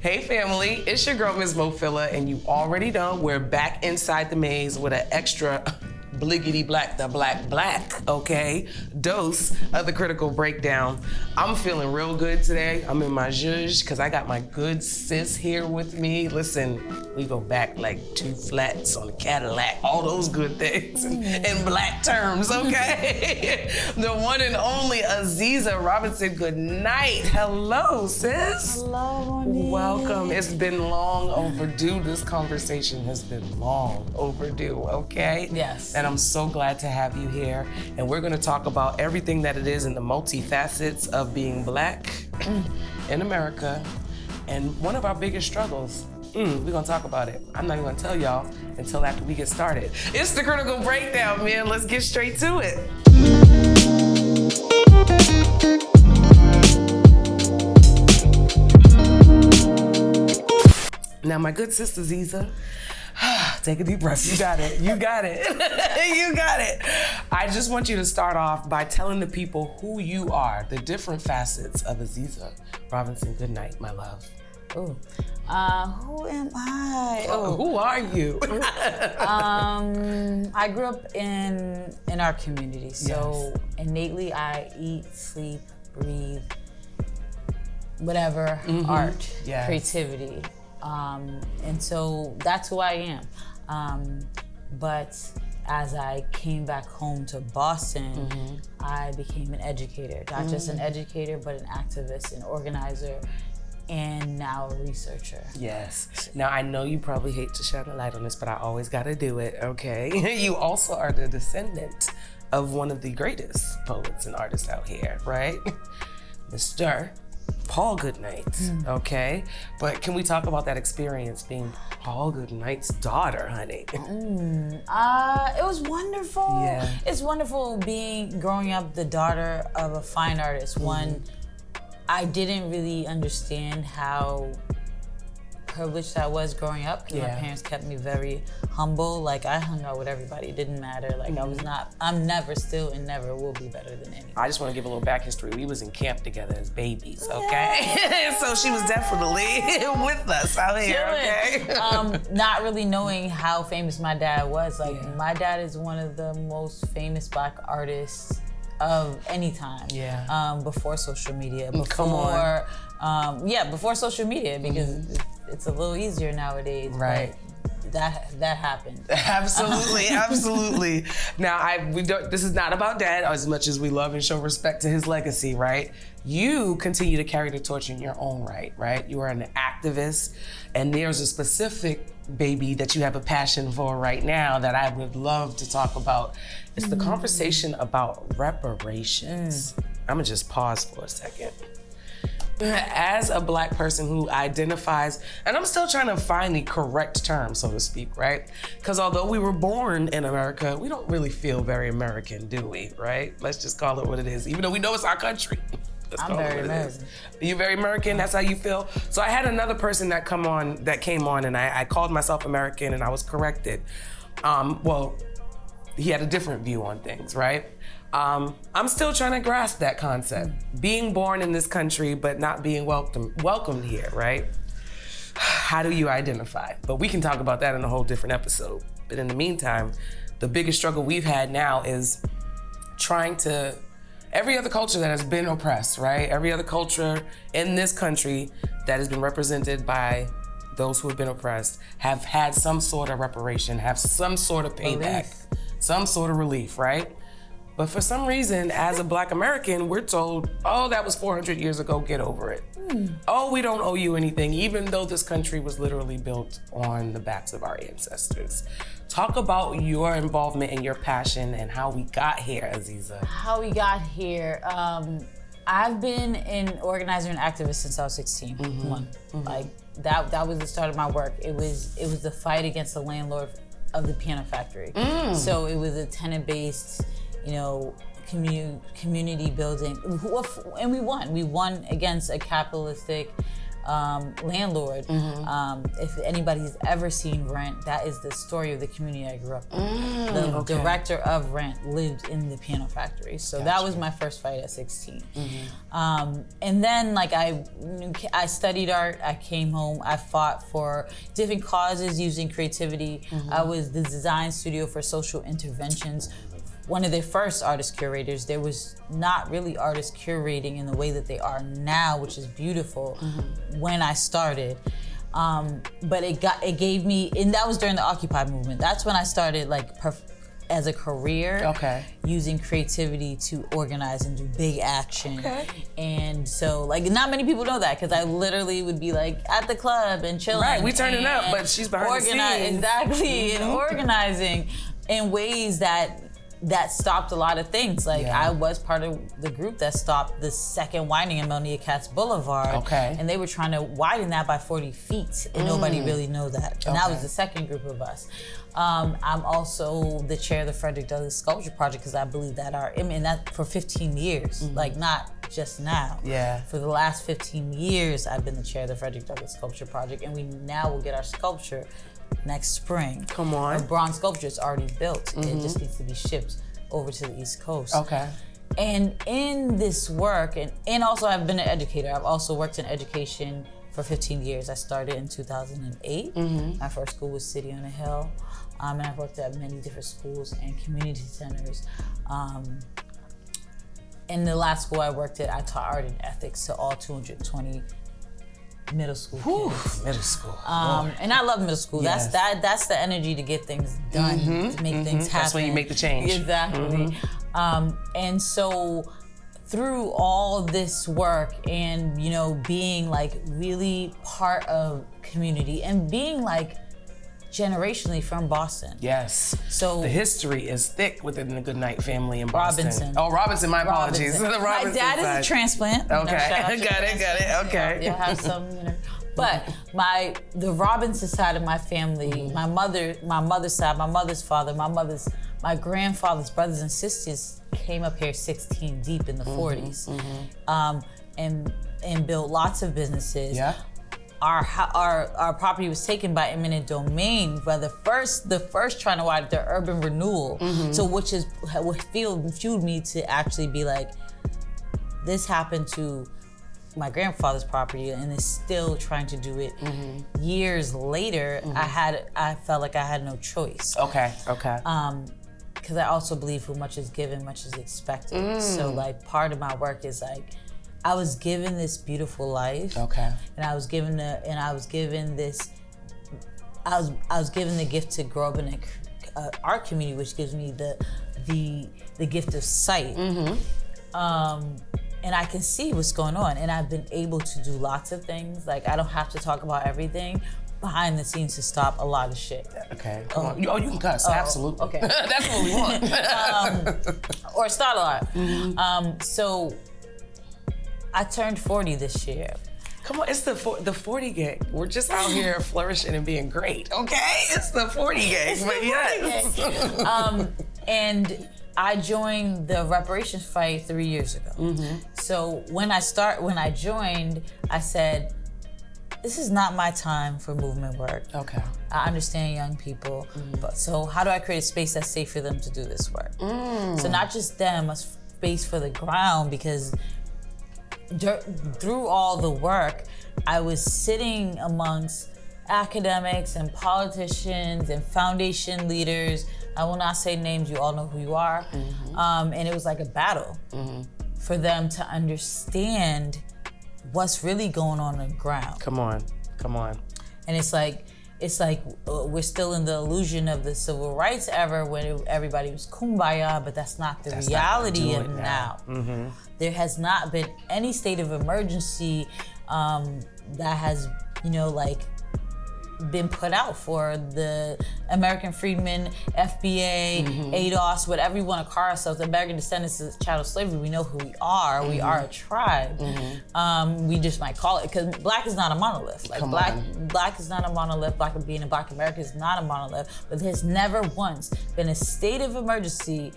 Hey family, it's your girl Ms. Mofilla, and you already know we're back inside the maze with an extra bliggity black, okay, dose of the critical breakdown. I'm feeling real good today. I'm in my zhuzh because I got my good sis here with me. Listen, we go back like 2 flats on a Cadillac, all those good things in black terms, okay? The one and only Aziza Robinson. Goodnight. Hello, sis. Hello, Monique. Welcome. It's been long overdue. This conversation has been long overdue, okay? Yes. And I'm so glad to have you here. And we're gonna talk about everything that it is in the multifacets of being black in America. And one of our biggest struggles, we're gonna talk about it. I'm not even gonna tell y'all until after we get started. It's the critical breakdown, man. Let's get straight to it. Now, my good sister Aziza, take a deep breath. You got it. You got it. You got it. I just want you to start off by telling the people who you are, the different facets of Aziza Robinson. Goodnight, my love. Ooh. Who am I? Who are you? I grew up in our community, so innately I eat, sleep, breathe, whatever, art, creativity. And so that's who I am. But as I came back home to Boston, I became an educator. Not just an educator, but an activist, an organizer, and now a researcher. Yes. Now, I know you probably hate to shine a light on this, but I always gotta do it, okay? You also are the descendant of one of the greatest poets and artists out here, right? Mr. Paul Goodnight, okay? But can we talk about that experience being Paul Goodnight's daughter, honey? It was wonderful. Yeah. It's wonderful growing up the daughter of a fine artist. One, I didn't really understand how privileged I was growing up because my parents kept me very humble. Like, I hung out with everybody. It didn't matter. Like, I'm never still and never will be better than anyone. I just want to give a little back history. We was in camp together as babies, okay? So she was definitely with us out here, okay? Not really knowing how famous my dad was. Like, my dad is one of the most famous black artists of any time. Before social media. Before social media, because it's a little easier nowadays. Right. But that happened. Absolutely, absolutely. Now, this is not about Dad as much as we love and show respect to his legacy, right? You continue to carry the torch in your own right? You are an activist, and there's a specific baby that you have a passion for right now that I would love to talk about. It's the conversation about reparations. I'm gonna just pause for a second. As a black person who identifies, and I'm still trying to find the correct term, so to speak, right? Because although we were born in America, we don't really feel very American, do we, right? Let's just call it what it is, even though we know it's our country. I'm very American. Are you very American? That's how you feel? So I had another person that came on, and I called myself American, and I was corrected. Well, he had a different view on things, right? I'm still trying to grasp that concept. Being born in this country, but not being welcomed here, right? How do you identify? But we can talk about that in a whole different episode. But in the meantime, the biggest struggle we've had now is trying to, every other culture that has been oppressed, right? Every other culture in this country that has been represented by those who have been oppressed have had some sort of reparation, have some sort of payback, some sort of relief, right? But for some reason, as a black American, we're told, oh, that was 400 years ago, get over it. Oh, we don't owe you anything, even though this country was literally built on the backs of our ancestors. Talk about your involvement and your passion and how we got here, Aziza. How we got here. I've been an organizer and activist since I was 16. Like, that was the start of my work. It was the fight against the landlord of the piano factory. So it was a tenant-based, community building, and we won. We won against a capitalistic landlord. If anybody's ever seen Rent, that is the story of the community I grew up in. The director of Rent lived in the piano factory. So that was my first fight at 16. And then like I studied art, I came home, I fought for different causes using creativity. I was the design studio for social interventions. One of their first artist curators. There was not really artists curating in the way that they are now, which is beautiful, when I started. But it gave me, and that was during the Occupy movement. That's when I started like as a career, using creativity to organize and do big action. And so like not many people know that, because I literally would be like at the club and chilling. Right, we turning up, but she's behind the scenes. Exactly, and organizing in ways that stopped a lot of things. Like I was part of the group that stopped the second widening in Melnia Katz Boulevard. And they were trying to widen that by 40 feet and nobody really knew that. And that was the second group of us. I'm also the chair of the Frederick Douglass Sculpture Project, because I believe that and that for 15 years, like not just now. For the last 15 years, I've been the chair of the Frederick Douglass Sculpture Project, and we now will get our sculpture next spring. Come on. A bronze sculpture is already built. It just needs to be shipped over to the East Coast. And in this work, and also I've been an educator. I've also worked in education for 15 years. I started in 2008. My first school was City on a Hill. And I've worked at many different schools and community centers. In the last school I worked at, I taught art and ethics to all 220 middle school kids. Middle school. And I love middle school. That's the energy to get things done, to make things happen. That's when you make the change. Exactly. And so through all this work and, you know, being like really part of community and being like generationally from Boston. So the history is thick within the Goodnight family in Boston. Robinson. Oh, Robinson, my apologies. The my dad is a transplant. Okay, got it. Okay. You have some, you know. But the Robinson side of my family, my mother's side, my mother's father, my grandfather's brothers and sisters came up here 16 deep in the 40s, and built lots of businesses. Our property was taken by eminent domain by the first trying to widen the urban renewal. So what fueled me to actually be like, this happened to my grandfather's property and is still trying to do it. Years later, I felt like I had no choice. Because I also believe who much is given, much is expected. So like part of my work is like, I was given this beautiful life. And I was given the gift to grow up in an art community, which gives me the gift of sight. And I can see what's going on. And I've been able to do lots of things. Like I don't have to talk about everything behind the scenes to stop a lot of shit. Come on. You can cuss, absolutely. That's what we want. Or start a lot. So I turned 40 this year. Come on, it's the 40 gang. We're just out here flourishing and being great, okay? It's the 40 gang, yes. And I joined the reparations fight 3 years ago. So when I joined, I said, this is not my time for movement work. I understand young people, but so how do I create a space that's safe for them to do this work? So not just them, a space for the ground, because through all the work, I was sitting amongst academics and politicians and foundation leaders. I will not say names, you all know who you are. And it was like a battle for them to understand what's really going on the ground. Come on. And it's like we're still in the illusion of the civil rights era when everybody was kumbaya, but that's not the reality of now. There has not been any state of emergency that has, been put out for the American freedmen, FBA, ADOS, whatever you want to call ourselves, the American descendants of chattel slavery. We know who we are. We are a tribe. We just might call it, because black is not a monolith. Like black is not a monolith. Being a black American is not a monolith. But there's never once been a state of emergency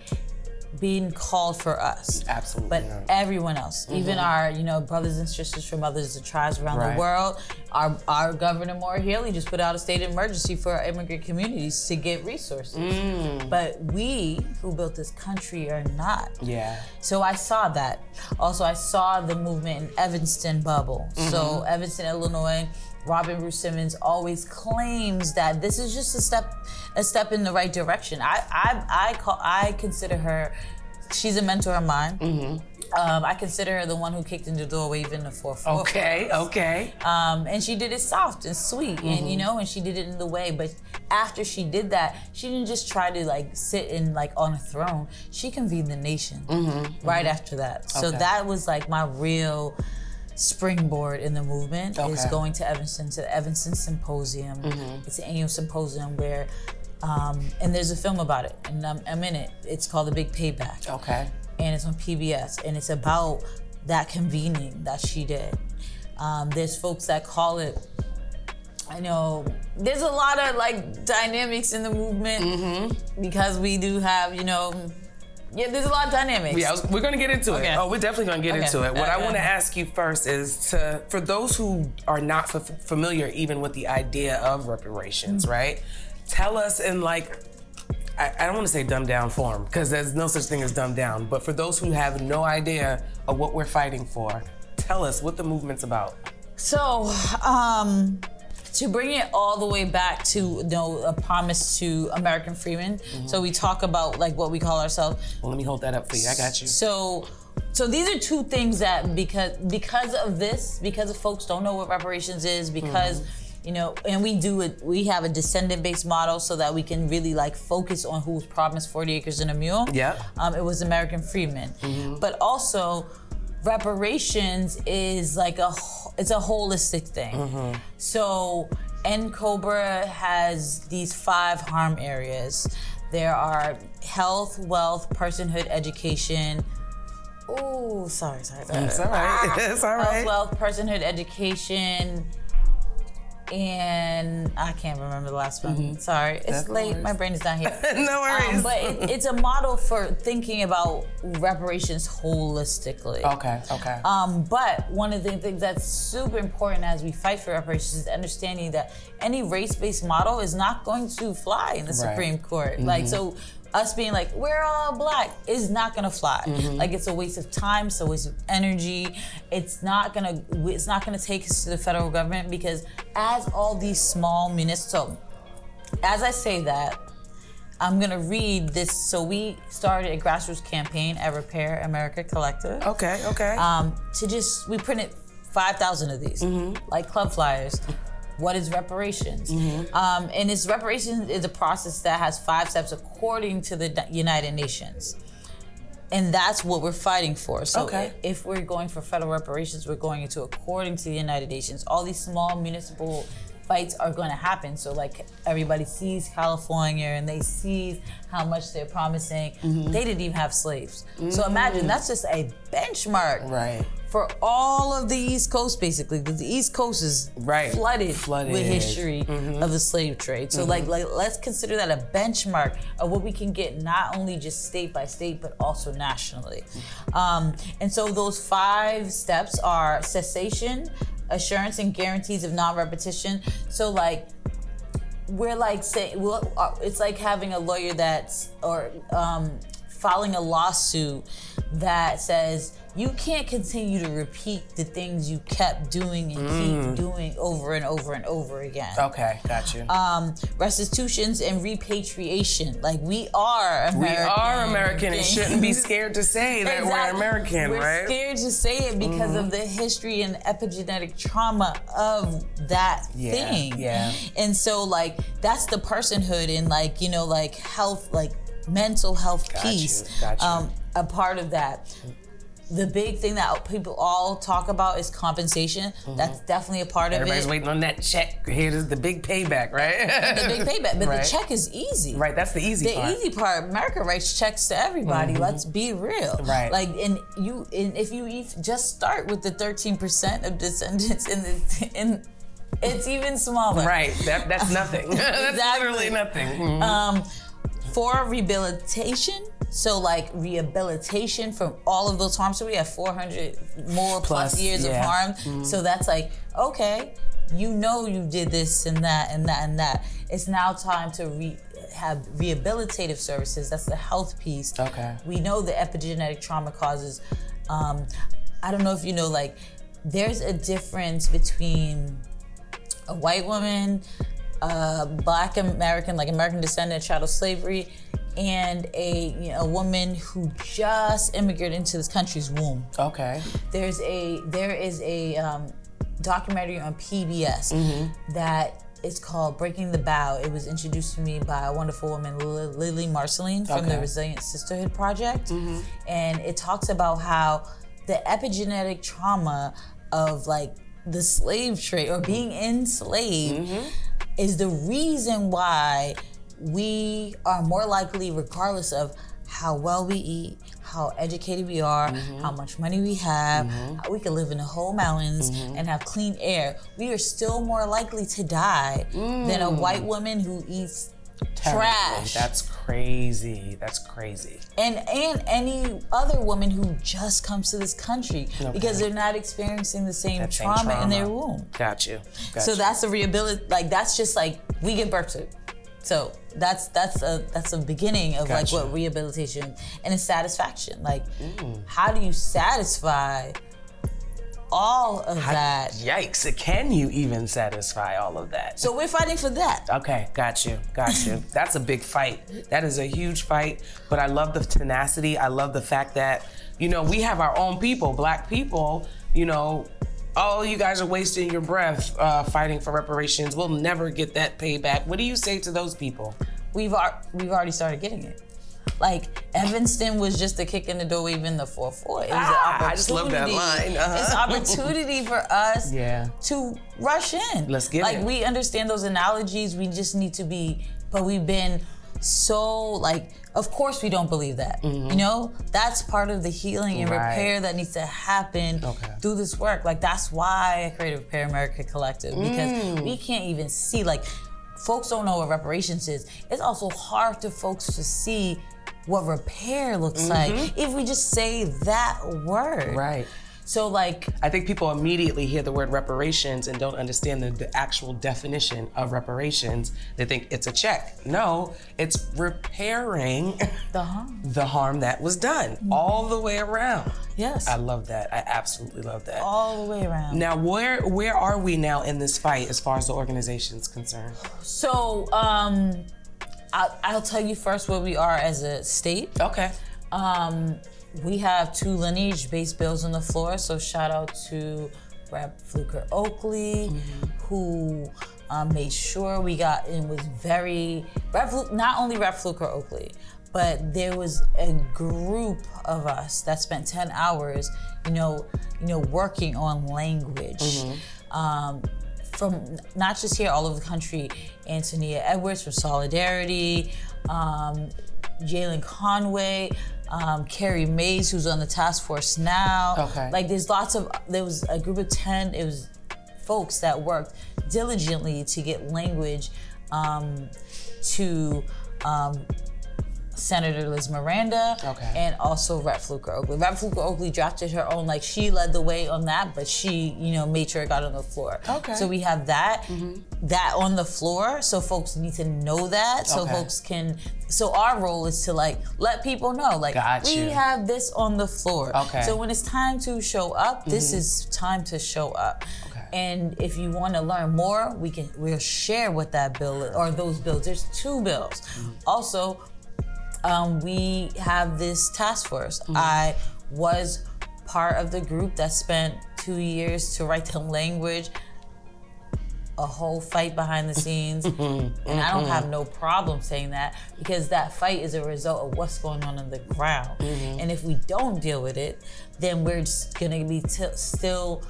being called for us. Absolutely. But everyone else, even our, brothers and sisters from others tribes around the world, our Governor Maura Healey just put out a state of emergency for our immigrant communities to get resources. But we who built this country are not. Yeah. So I saw that. Also, I saw the movement in Evanston bubble. So Evanston, Illinois, Robin Ruth Simmons always claims that this is just a step in the right direction. I consider her, she's a mentor of mine. I consider her the one who kicked in the door waving the 4-4. Okay. And she did it soft and sweet, and and she did it in the way. But after she did that, she didn't just try to sit on a throne. She convened the nation right after that. So that was my real springboard in the movement is going to the Evanston Symposium. It's an annual symposium where, and there's a film about it, and I'm in it. It's called The Big Payback. Okay. And it's on PBS, and it's about that convening that she did. There's folks that call it, I know, there's a lot of dynamics in the movement because we do have, there's a lot of dynamics. Yeah, we're gonna get into it. Oh, we're definitely gonna get into it. What I want to ask you first is for those who are not familiar even with the idea of reparations, right? Tell us in I don't want to say dumbed down form because there's no such thing as dumbed down, but for those who have no idea of what we're fighting for, tell us what the movement's about. So, to bring it all the way back to a promise to American freemen. So we talk about what we call ourselves. Well, let me hold that up for you. I got you. So these are two things that because of folks don't know what reparations is, because and we have a descendant-based model so that we can really focus on who was promised 40 acres and a mule. Yeah. It was American freedmen. But also, reparations is it's a holistic thing. So NCOBRA has these 5 harm areas. There are health, wealth, personhood, education. Oh, sorry. It's all right. It's all right. Health, wealth, personhood, education, and I can't remember the last one. Sorry, it's late. My brain is not here. No worries. But it's a model for thinking about reparations holistically. Okay. But one of the things that's super important as we fight for reparations is understanding that any race-based model is not going to fly in the Supreme Court. So us being we're all black is not gonna fly. It's a waste of time, so it's energy. It's not gonna take us to the federal government because as all these small so as I say that, I'm gonna read this. So we started a grassroots campaign at Repair America Collective. Okay. We printed 5,000 of these, club flyers. What is reparations? And reparations is a process that has 5 steps according to the United Nations. And that's what we're fighting for. So if we're going for federal reparations, we're going into according to the United Nations. All these small municipal fights are going to happen. So everybody sees California and they see how much they're promising. They didn't even have slaves. So imagine that's just a benchmark for all of the East Coast, basically, because the East Coast is flooded with history of the slave trade. So let's consider that a benchmark of what we can get not only just state by state, but also nationally. And so those 5 steps are cessation, assurance and guarantees of non-repetition. So we're saying, it's like having a lawyer filing a lawsuit that says you can't continue to repeat the things you kept doing and keep doing over and over and over again. Okay, got you. Restitutions and repatriation. We are American. We are American and shouldn't be scared to say that we're American, right? We're scared to say it because of the history and epigenetic trauma of that thing. Yeah. And so that's the personhood and health, mental health piece. Got you. A part of that. The big thing that people all talk about is compensation. That's definitely a part of it. Everybody's waiting on that check. Here's the big payback, right? The big payback, but the check is easy. Right, that's the easy part. The easy part, America writes checks to everybody. Let's be real. Right. If you just start with the 13% of descendants in it's even smaller. Right, that's nothing. That's literally nothing. For rehabilitation, So like rehabilitation from all of those harms. So we have 400 more plus years of harm. So that's like, okay, you know you did this and that and that and that. It's now time to have rehabilitative services. That's the health piece. Okay. We know the epigenetic trauma causes, I don't know if you know, like, there's a difference between a white woman, Black American, like American descendant, child of slavery, and a woman who just immigrated into this country's womb. Okay. There is a documentary on PBS that is called Breaking the Bow. It was introduced to me by a wonderful woman, Lily Marceline, from the Resilient Sisterhood Project. And it talks about how the epigenetic trauma of like the slave trade or being enslaved is the reason why we are more likely, regardless of how well we eat, how educated we are, how much money we have, how we can live in the whole mountains and have clean air, we are still more likely to die than a white woman who eats trash. That's crazy. That's crazy. And any other woman who just comes to this country because they're not experiencing the same trauma in their womb. Got you. So that's a rehabilitation. Like that's just like we give birth to. So that's a beginning of like what rehabilitation and it's satisfaction. Like how do you satisfy all of that? Yikes, can you even satisfy all of that? So we're fighting for that. Okay, got you. That's a big fight. That is a huge fight, but I love the tenacity. I love the fact that, we have our own people, Black people, oh, you guys are wasting your breath fighting for reparations. We'll never get that payback. What do you say to those people? We've already started getting it. Like, Evanston was just a kick in the door, even the 4-4. It was an opportunity. I just love that line. It's an opportunity for us to rush in. Let's get it. Like, we understand those analogies. We just need to but we've been so, like, of course we don't believe that. That's part of the healing and repair that needs to happen through this work. Like, that's why I created Repair America Collective, because we can't even see, like, folks don't know what reparations is. It's also hard for folks to see what repair looks like if we just say that word. Right. So like, I think people immediately hear the word reparations and don't understand the actual definition of reparations. They think it's a check. No, it's repairing the harm that was done all the way around. Yes. I love that. I absolutely love that. All the way around. Now, where are we now in this fight as far as the organization's concerned? So, I'll tell you first where we are as a state. Okay. We have 2 lineage-based bills on the floor, so shout out to Rep. Fluker Oakley, who made sure we got in. Was very not only Rep. Fluker Oakley, but there was a group of us that spent 10 hours, working on language. From not just here, all over the country. Antonia Edwards from Solidarity, Jalen Conway, Carrie Mays, who's on the task force now. Okay. Like there was a group of 10, it was folks that worked diligently to get language to Senator Liz Miranda and also Rep. Fluker Oakley. Rep. Fluker Oakley drafted her own, like she led the way on that, but she, made sure it got on the floor. Okay. So we have that on the floor, so folks need to know that, so folks can, so our role is to like, let people know, like we have this on the floor. Okay. So when it's time to show up, this is time to show up. And if you want to learn more, we'll share what that bill is, or those bills. There's 2 bills. Also, we have this task force. I was part of the group that spent 2 years to write the language, a whole fight behind the scenes. And I don't have no problem saying that, because that fight is a result of what's going on the ground. And if we don't deal with it, then we're just gonna be still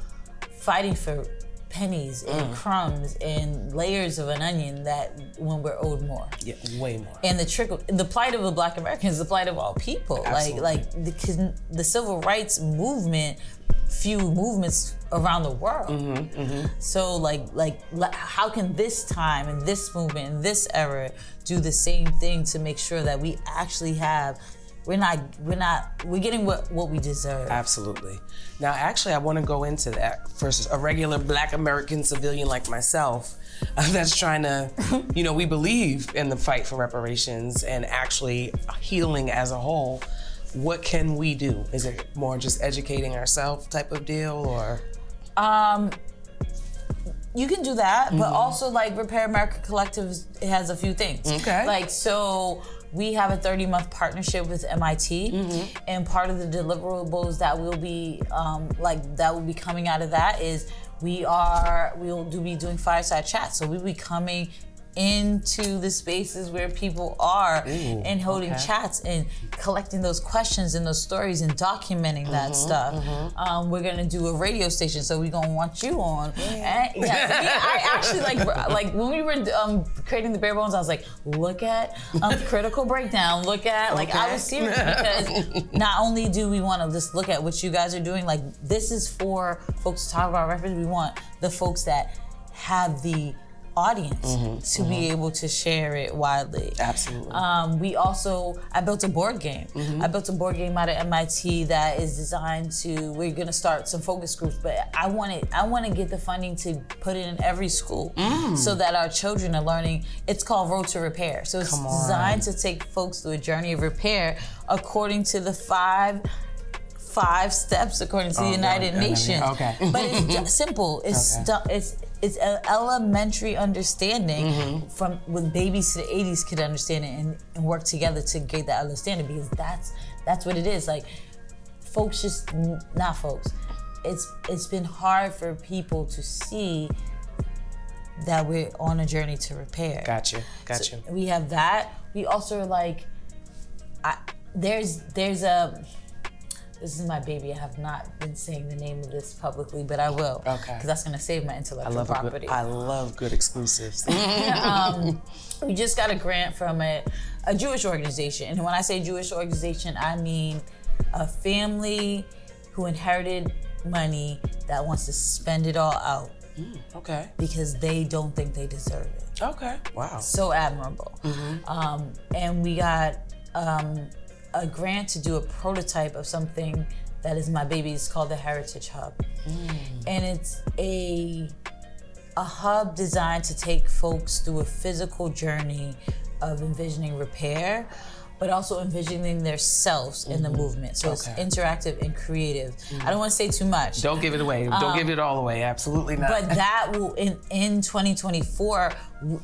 fighting for pennies and crumbs and layers of an onion that when we're owed more. Yeah, way more. And the plight of the Black Americans is the plight of all people. Absolutely. Like the civil rights movement, few movements around the world. So like how can this time and this movement and this era do the same thing to make sure that we actually have we're getting what we deserve. Absolutely. Now, actually, I want to go into that for a regular Black American civilian like myself that's trying to, we believe in the fight for reparations and actually healing as a whole. What can we do? Is it more just educating ourselves type of deal, or? You can do that, but also like Repair America Collective has a few things. Okay. Like, so we have a 30-month partnership with MIT, and part of the deliverables that will be coming out of that is we will be doing fireside chats. So we'll be coming into the spaces where people are and holding chats and collecting those questions and those stories and documenting that stuff. We're gonna do a radio station, so we're gonna want you on. And, I actually like when we were creating the bare bones, I was like, look at critical breakdown. Look at I was serious because not only do we want to just look at what you guys are doing, like this is for folks to talk about records. We want the folks that have the audience to be able to share it widely. Absolutely. I built a board game. I built a board game out of MIT that is designed we're gonna start some focus groups, but I want to get the funding to put it in every school so that our children are learning. It's called Road to Repair. So it's designed to take folks through a journey of repair according to the five steps according to the United Nations. Okay. But it's simple. It's an elementary understanding from when babies to the 80s could understand it and work together to get that understanding, because that's what it is. Like it's been hard for people to see that we're on a journey to repair. Gotcha. So we have that. We also this is my baby. I have not been saying the name of this publicly, but I will. Okay. Because that's going to save my intellectual property. I love good exclusives. We just got a grant from a Jewish organization. And when I say Jewish organization, I mean a family who inherited money that wants to spend it all out. Okay. Because they don't think they deserve it. Okay. Wow. So admirable. And we got a grant to do a prototype of something that is my baby. It's called the Heritage Hub. And it's a hub designed to take folks through a physical journey of envisioning repair, but also envisioning themselves in the movement. So it's interactive and creative. I don't want to say too much. Don't give it away. Don't give it all away. Absolutely not. But that will, in 2024,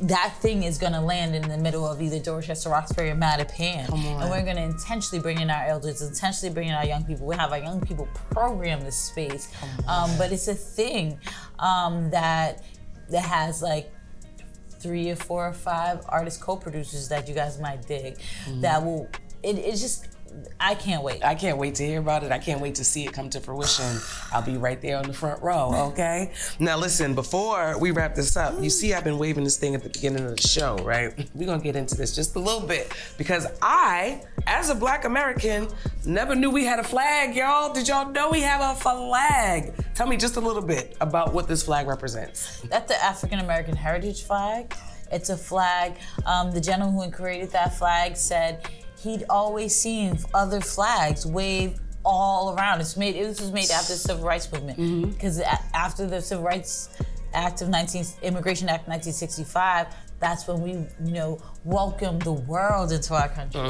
that thing is going to land in the middle of either Dorchester, Roxbury, or Mattapan. And we're going to intentionally bring in our elders, intentionally bring in our young people. We have our young people program this space. But it's a thing that has like 3 or 4 or 5 artist co-producers that you guys might dig. That will, it's just, I can't wait. I can't wait to hear about it. I can't wait to see it come to fruition. I'll be right there on the front row, okay? Now listen, before we wrap this up, you see I've been waving this thing at the beginning of the show, right? We're gonna get into this just a little bit, because I, as a Black American, never knew we had a flag, y'all. Did y'all know we have a flag? Tell me just a little bit about what this flag represents. That's the African American Heritage flag. It's a flag. The gentleman who created that flag said he'd always seen other flags wave all around. This was made after the Civil Rights Movement, because after the Civil Rights Act of Immigration Act 1965, that's when we, welcomed the world into our country.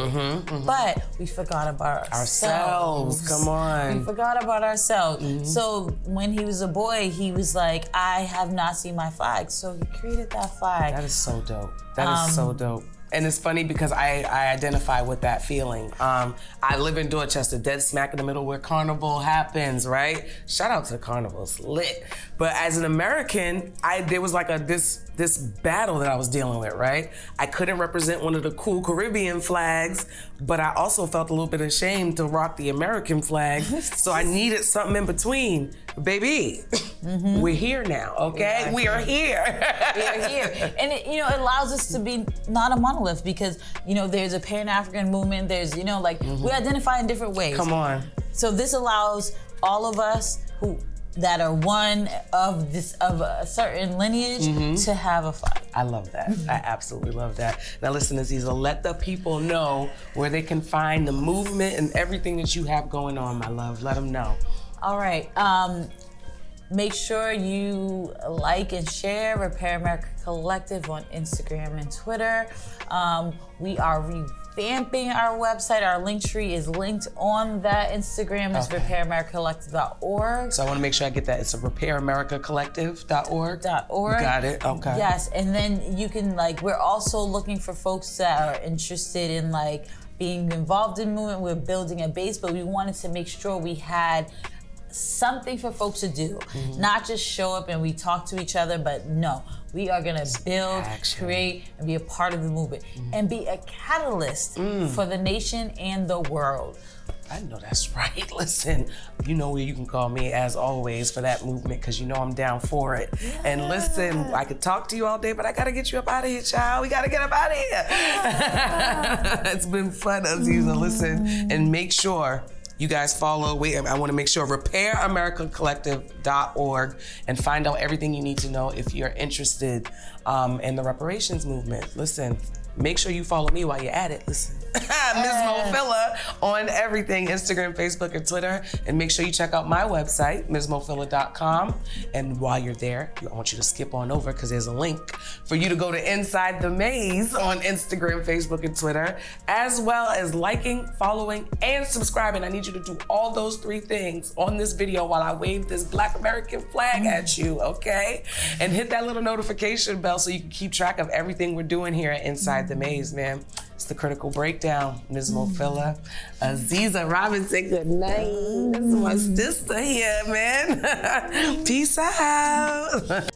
But we forgot about ourselves. Come on. We forgot about ourselves. So when he was a boy, he was like, I have not seen my flag. So he created that flag. That is so dope. That is so dope. And it's funny because I identify with that feeling. I live in Dorchester, dead smack in the middle where Carnival happens, right? Shout out to Carnival, it's lit. But as an American, there was like this battle that I was dealing with, right? I couldn't represent one of the cool Caribbean flags, but I also felt a little bit ashamed to rock the American flag. So I needed something in between. Baby, we're here now, okay? We are here. We are here. And it allows us to be not a monolith, because, there's a Pan-African movement, there's, we identify in different ways. Come on. So this allows all of us who that are one of a certain lineage to have a fight. I love that. I absolutely love that. Now listen, Aziza, let the people know where they can find the movement and everything that you have going on, my love. Let them know. All right. Make sure you like and share Repair America Collective on Instagram and Twitter. We are revamping our website. Our link tree is linked on that Instagram. It's RepairAmericaCollective.org. So I want to make sure I get that. It's a RepairAmericaCollective.org. .org. Got it. Okay. Yes, and then you can we're also looking for folks that are interested in being involved in movement. We're building a base, but we wanted to make sure we had something for folks to do, not just show up and we talk to each other, but no, we are gonna build, create, and be a part of the movement and be a catalyst for the nation and the world. I know that's right. Listen, you know where you can call me as always for that movement, because you know I'm down for it. Yeah. And listen, I could talk to you all day, but I gotta get you up out of here, child. We gotta get up out of here. It's been fun, Aziza. Listen, and make sure you guys follow. I want to make sure RepairAmericaCollective.org and find out everything you need to know if you're interested in the reparations movement. Listen, make sure you follow me while you're at it. Listen, Ms. Mofilla on everything, Instagram, Facebook, and Twitter. And make sure you check out my website, MsMofilla.com. And while you're there, I want you to skip on over because there's a link for you to go to Inside the Maze on Instagram, Facebook, and Twitter, as well as liking, following, and subscribing. I need you to do all those 3 things on this video while I wave this Black American flag at you, okay? And hit that little notification bell so you can keep track of everything we're doing here at Inside the Maze, man. It's the Critical Breakdown. Ms. Mofilla, Aziza Robinson, good night. That's my sister here, man. Peace out.